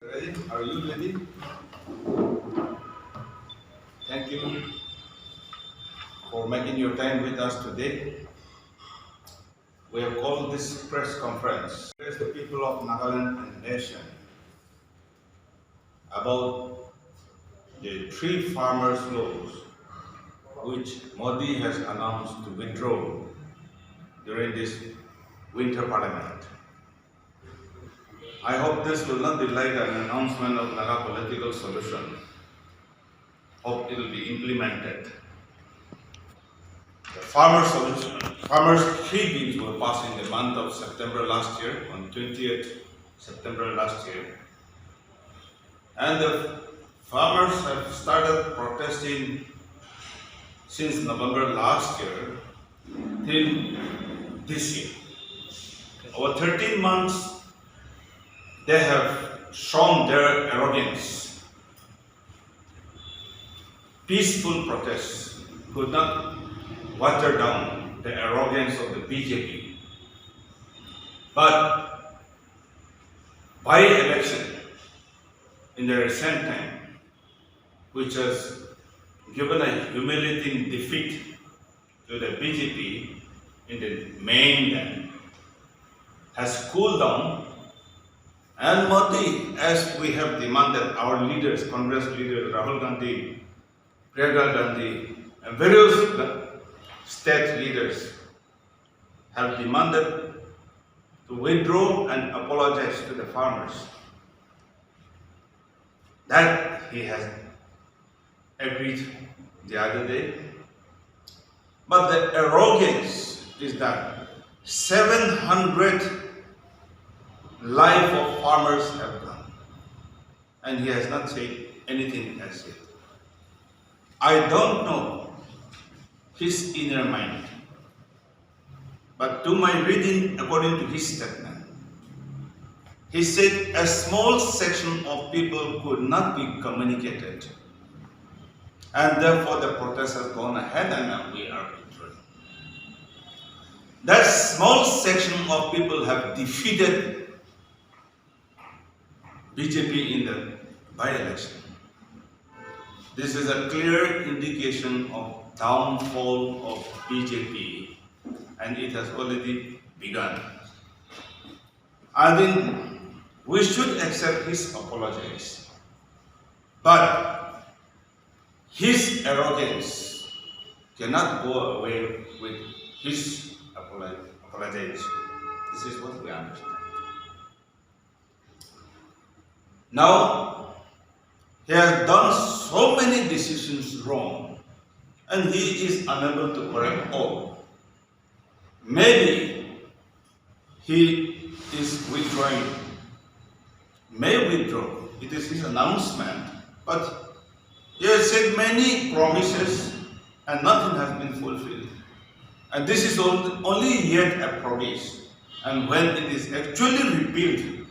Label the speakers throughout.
Speaker 1: Ready? Are you ready? Thank you for making your time with us today. We have called this press conference to address the people of Nagaland and nation about the three farmers' laws which Modi has announced to withdraw during this winter parliament. I hope this will not be like an announcement of Naga political solution. Hope it will be implemented. The farmers' three bills were passed in the month of September last year, on 20th September last year. And the farmers have started protesting since November last year till this year. Over 13 months, they have shown their arrogance. Peaceful protests could not water down the arrogance of the BJP. But by-election in the recent time, which has given a humiliating defeat to the BJP in the mainland, has cooled down. And Modi, as we have demanded, our leaders, Congress leaders, Rahul Gandhi, Priyanka Gandhi, and various state leaders have demanded to withdraw and apologize to the farmers. That he has agreed the other day. But the arrogance is that 700 life of farmers have gone, and he has not said anything as yet. I don't know his inner mind, but to my reading, according to his statement, he said a small section of people could not be communicated, and therefore the protest has gone ahead and now we are withdrawing. That small section of people have defeated BJP in the by-election. This is a clear indication of downfall of BJP, and it has already begun. I think we should accept his apologies, but his arrogance cannot go away with his apologies. This is what we understand. Now, he has done so many decisions wrong, and he is unable to correct all. Maybe he is withdrawing, may withdraw. It is his announcement, but he has said many promises and nothing has been fulfilled. And this is only yet a promise. And when it is actually repealed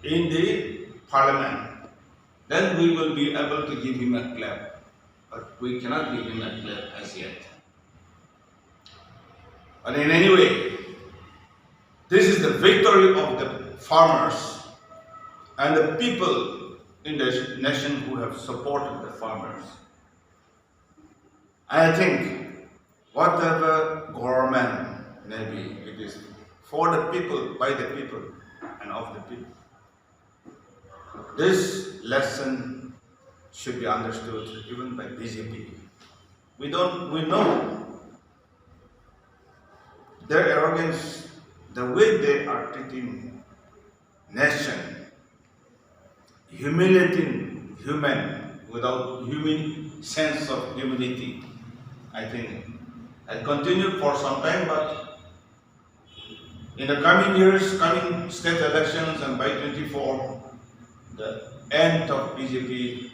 Speaker 1: in the Parliament, then we will be able to give him a clap. But we cannot give him a clap as yet. But in any way, this is the victory of the farmers and the people in the nation who have supported the farmers. I think whatever government may be, it is for the people, by the people, and of the people. This lesson should be understood even by BJP. We know their arrogance, the way they are treating nation, humiliating human without human sense of humanity. I think has continued for some time, but in the coming years, coming state elections, and by 24, the end of BJP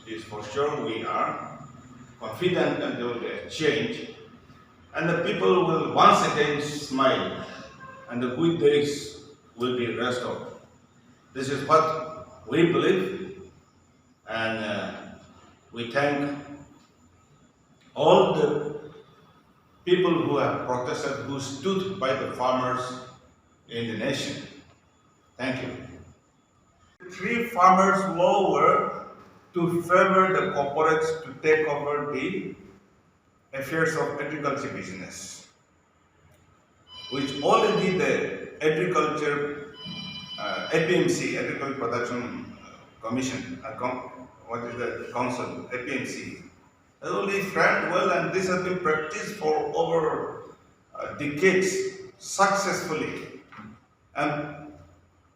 Speaker 1: is for sure. We are confident that there will be a change, and the people will once again smile, and the good days will be restored. This is what we believe, and we thank all the people who have protested, who stood by the farmers in the nation. Thank you. three farmers' law were to favor the corporates to take over the affairs of agriculture business, which already the agriculture APMC, Agriculture Production Commission, what is the council, APMC, has only framed well, and this has been practiced for over decades successfully, and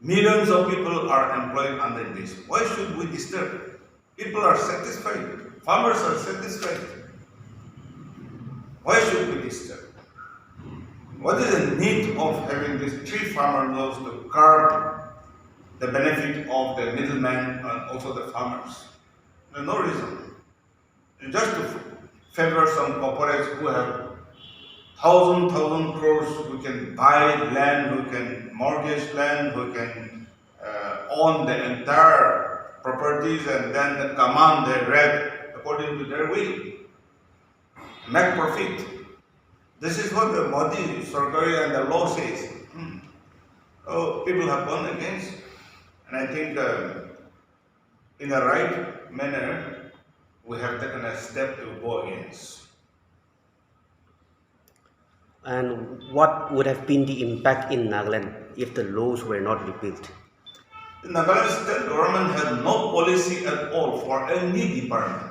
Speaker 1: millions of people are employed under this. Why should we disturb? People are satisfied, farmers are satisfied. Why should we disturb? What is the need of having these three farmer laws to curb the benefit of the middleman and also the farmers? There's no reason. Just to favor some corporates who have thousand crores, who can buy land, who can mortgage land, who can own the entire properties and then command the rent according to their will, make profit. This is what the Modi, Sarkari and the law says. So people have gone against, and I think in the right manner, we have taken a step to go against.
Speaker 2: And what would have been the impact in Nagaland if the laws were not repealed?
Speaker 1: The Nagaland state government has no policy at all for any department.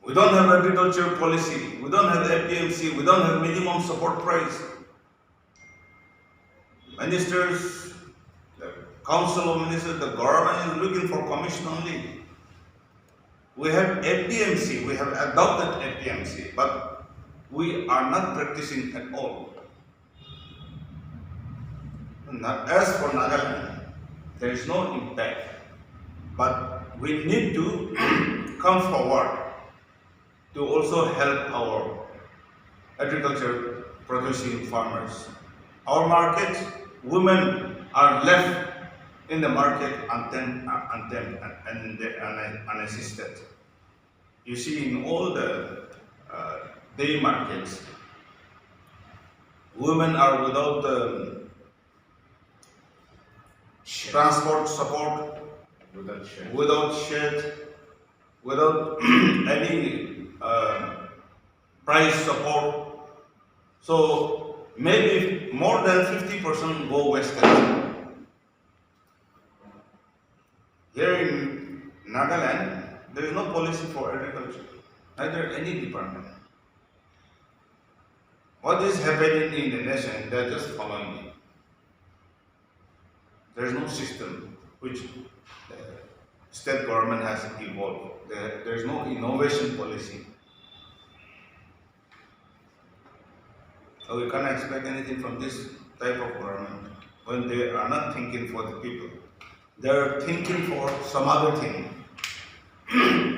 Speaker 1: We don't have agriculture policy, we don't have APMC, we don't have minimum support price. Ministers, the council of ministers, the government is looking for commission only. We have APMC, we have adopted APMC, but we are not practicing at all. As for Nagaland, there is no impact, but we need to come forward to also help our agriculture producing farmers. Our market, women are left in the market unattended and unassisted. You see in all the day markets, women are without transport support, without shed, without any price support. So maybe more than 50% go western. Here in Nagaland, there is no policy for agriculture, neither any department. What is happening in the nation, they are just following it. There is no system which the state government has evolved. There is no innovation policy. So we can't expect anything from this type of government when they are not thinking for the people. They are thinking for some other thing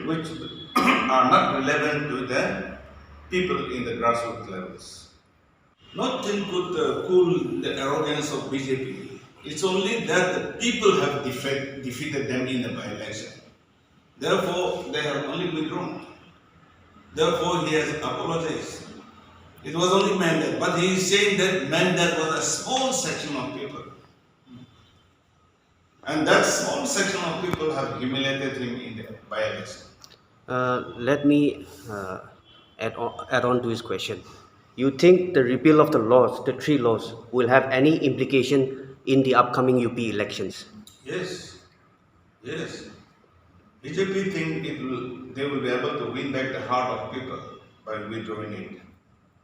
Speaker 1: which are not relevant to the people in the grassroots levels. Nothing could cool the arrogance of BJP. It's only that the people have defeated them in the by-election. Therefore, they have only withdrawn. Therefore, he has apologized. It was only mandate, but he is saying that mandate was a small section of people. And that small section of people have humiliated him in the by-election.
Speaker 2: Let me add on to his question. You think the repeal of the laws, the three laws, will have any implication in the upcoming UP elections?
Speaker 1: Yes. BJP think they will be able to win back the heart of people by withdrawing it.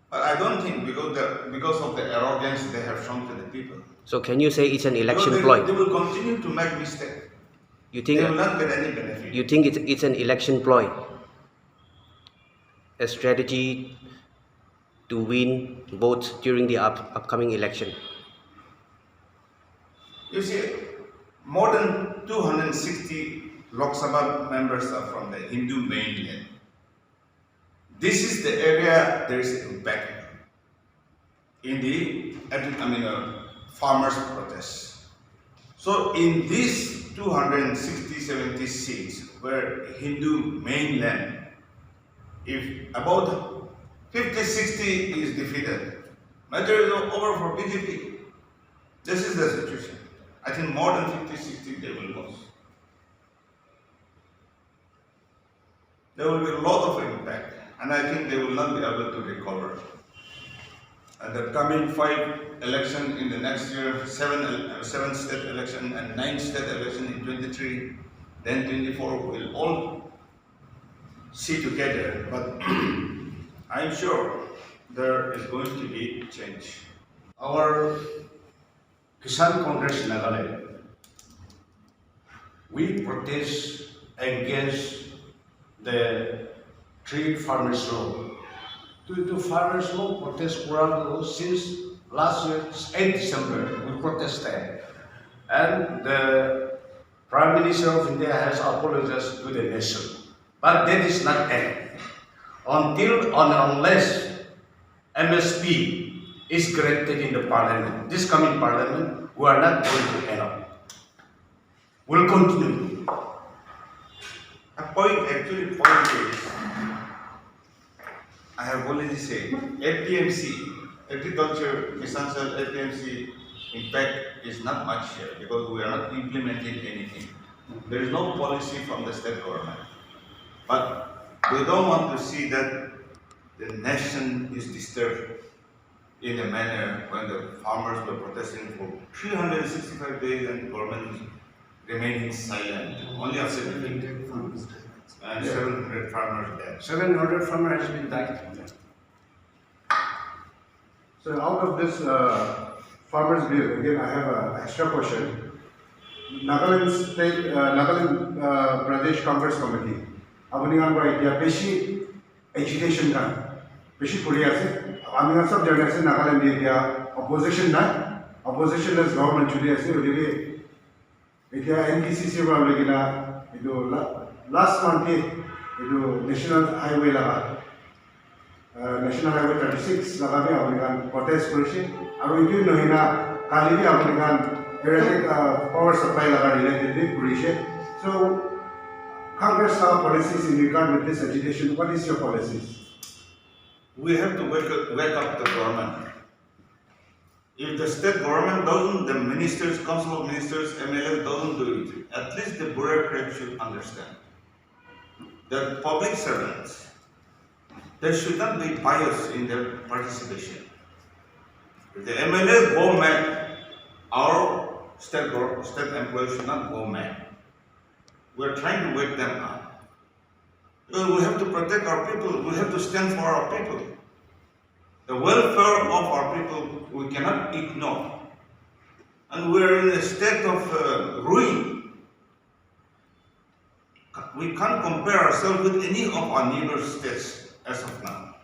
Speaker 1: But I don't think because of the arrogance they have shown to the people.
Speaker 2: So can you say it's an election ploy?
Speaker 1: They will continue to make mistakes.
Speaker 2: You think
Speaker 1: they will not get any benefit.
Speaker 2: You think it's an election ploy? A strategy to win votes during the upcoming election?
Speaker 1: You see, more than 260 Lok Sabha members are from the Hindu mainland. This is the area there is impact in the farmers' protests. So in these 260-70 seats where Hindu mainland, if about 50-60 is defeated, matter is over for BJP. This is the situation. I think more than 50, 60 they will lose. There will be a lot of impact, and I think they will not be able to recover. And the coming 5 election in the next year, 7 state election and 9 state election in 23, then 24 will all see together. But I'm sure there is going to be change.
Speaker 3: Our Kisan Congress Nagaland, we protest against the trade farmers law. To farmers law protest Morung since last year, 8 December, we protested. And the Prime Minister of India has apologized to the nation. But that is not end. Until and unless MSP is granted in the parliament, this coming parliament, we are not going to end up. We'll continue.
Speaker 1: Point is, I have already said, APMC, Agriculture, Essential APMC, impact is not much here because we are not implementing anything. There is no policy from the state government. But we don't want to see that the nation is disturbed in a manner when the farmers were protesting for 365 days and the government is remaining silent. Only after 700 farmers and 700 farmers dead.
Speaker 3: 700 farmers has been died.
Speaker 4: So out of this farmers bill, again I have an extra question. Nagaland Pradesh Congress Committee. Abangan by India, Peshi education kan, Peshi Korea se. Abangan sab jagah se Nagaland India opposition na, oppositionless government chuli ase. Uli India NPCC wa uli gina. Idu last month idu national highway laga. National Highway 36 lagabe American protest policy. Aru itu nohina kali ni American erratic power supply laga related policy. So Congress have policies in regard with this agitation. What is your policies?
Speaker 1: We have to wake up the government. If the state government doesn't, the ministers, council of ministers, MLA doesn't do it. At least the bureaucrats should understand that public servants, there should not be bias in their participation. If the MLA go mad, our state employees should not go mad. We are trying to wake them up. Because we have to protect our people. We have to stand for our people. The welfare of our people we cannot ignore. And we are in a state of ruin. We can't compare ourselves with any of our neighbor states as of now.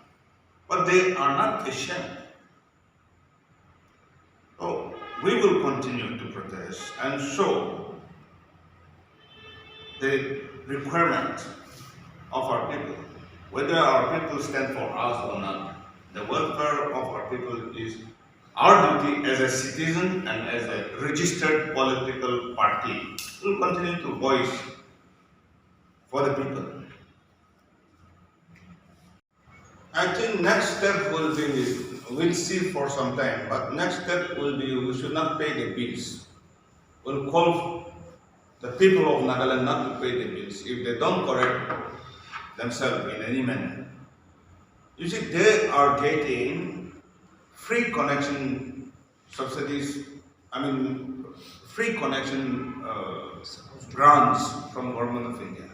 Speaker 1: But they are not ashamed. So we will continue to protest and show the requirement of our people, whether our people stand for us or not. The welfare of our people is our duty as a citizen and as a registered political party. We will continue to voice for the people. I think next step will be, we'll see for some time, but next step will be we should not pay the bills. We'll call the people of Nagaland not to pay the bills if they don't correct themselves in any manner. You see, they are getting free connection subsidies, free connection grants from Government of India.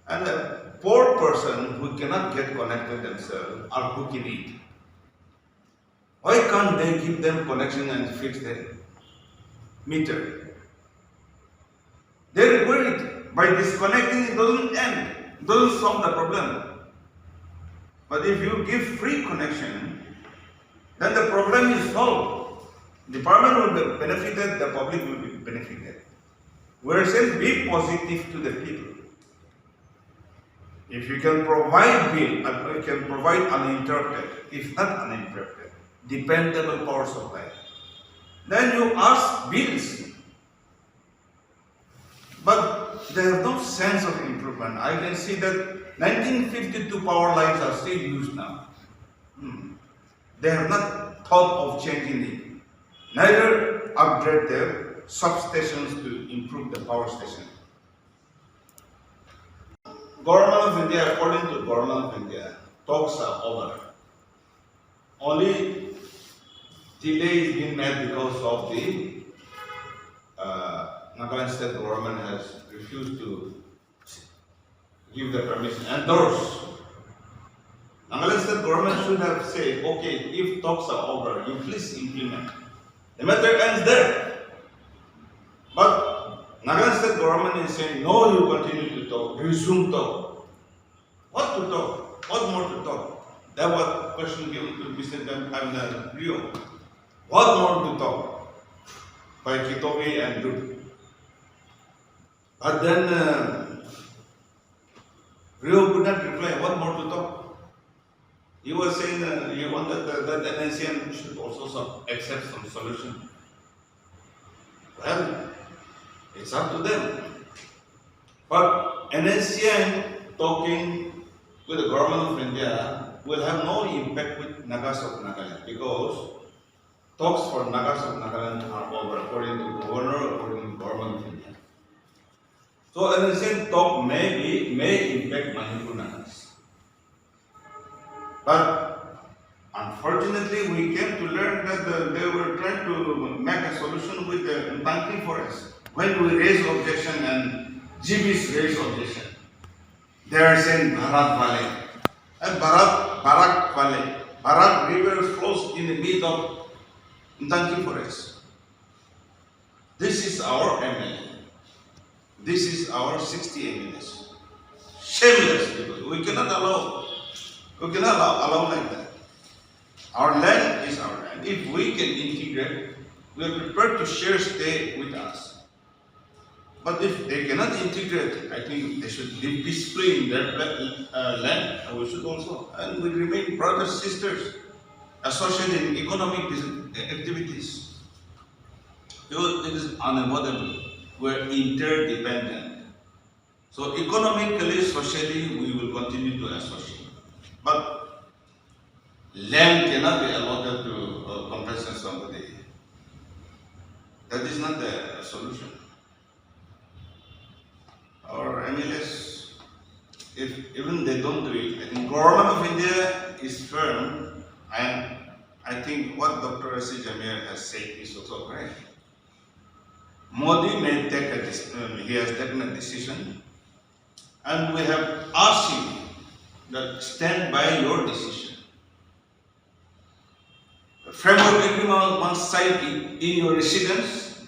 Speaker 1: And a poor person who cannot get connected themselves are who can eat. Why can't they give them connection and fix their meter? They're worried. By disconnecting, it doesn't end, doesn't solve the problem. But if you give free connection, then the problem is solved. The department will be benefited, the public will be benefited. We are saying be positive to the people. If you can provide bill, you can provide uninterrupted, if not uninterrupted, dependable power supply, then you ask bills. But they have no sense of improvement. I can see that 1952 power lines are still used now. They have not thought of changing it. Neither upgrade their substations to improve the power station. Government of India, according to Government of India, talks are over. Only delay is being made because of the Nagaland state government has refused to give the permission, endorse. Nagaland state government should have said, okay, if talks are over, you please implement. The matter ends there. But Nagaland state government is saying, no, you continue to talk, resume talk. What to talk? What more to talk? That was question given to Mr. Rio. What more to talk? By Kitomi and Dude. But then Rio could not reply, what more to talk? He was saying he wanted that the NCN should also accept some solution. Well, it's up to them. But NCN talking with the government of India will have no impact with Nagas of Nagaland because talks for Nagas of Nagaland are over according to governor, according to government of India. So NCN talk may impact Manipur Nagas. But unfortunately, we came to learn that they were trying to make a solution with the banking forest. When we raise objection and GBs raise objection, they are saying Bharat Valley. And Barak Valley. Barak River flows in the middle of banking forest. This is our MLA. This is our 60 MLAs. Shameless people. We cannot allow like that. Our land is our land. If we can integrate, we are prepared to share stay with us. But if they cannot integrate, I think they should live peacefully in their land, and we should also. And we remain brothers, sisters, associated in economic activities. Because it is unavoidable. We are interdependent. So economically, socially, we will continue to associate. But land cannot be allotted to compensate somebody. That is not the solution. Our MLAs, if even they don't do it, I think government of India is firm, and I think what Dr. Rasi Jamir has said is also correct. Modi may take a decision, he has taken a decision, and we have asked him that stand by your decision. The framework agreement one side in your residence,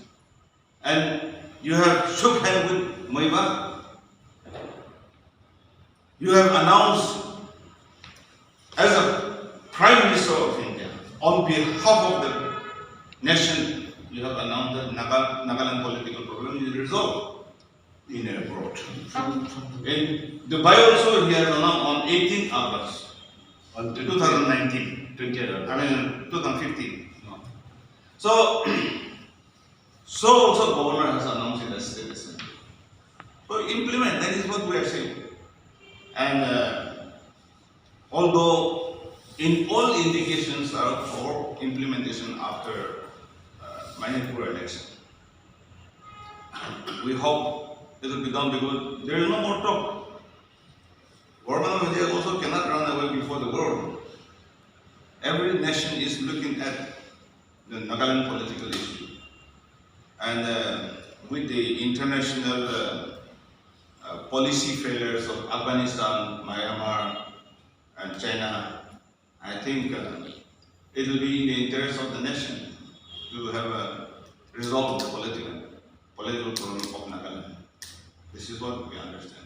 Speaker 1: and you have shook hands with Moiva. You have announced as a Prime Minister of India, on behalf of the nation, you have announced that Nagaland political problem is resolved in abroad. In Dubai also, he has announced on 18 August on 2019, 2015. No. So also governor has announced in the state assembly. So implement, that is what we are saying. And although in all indications are for implementation after Manipur election, we hope it will be done because there is no more talk. Government of India also cannot run away before the world. Every nation is looking at the Nagaland political issue. And with the international policy failures of Afghanistan, Myanmar, and China, I think it will be in the interest of the nation to have a resolve the political problem of Nagaland. This is what we understand.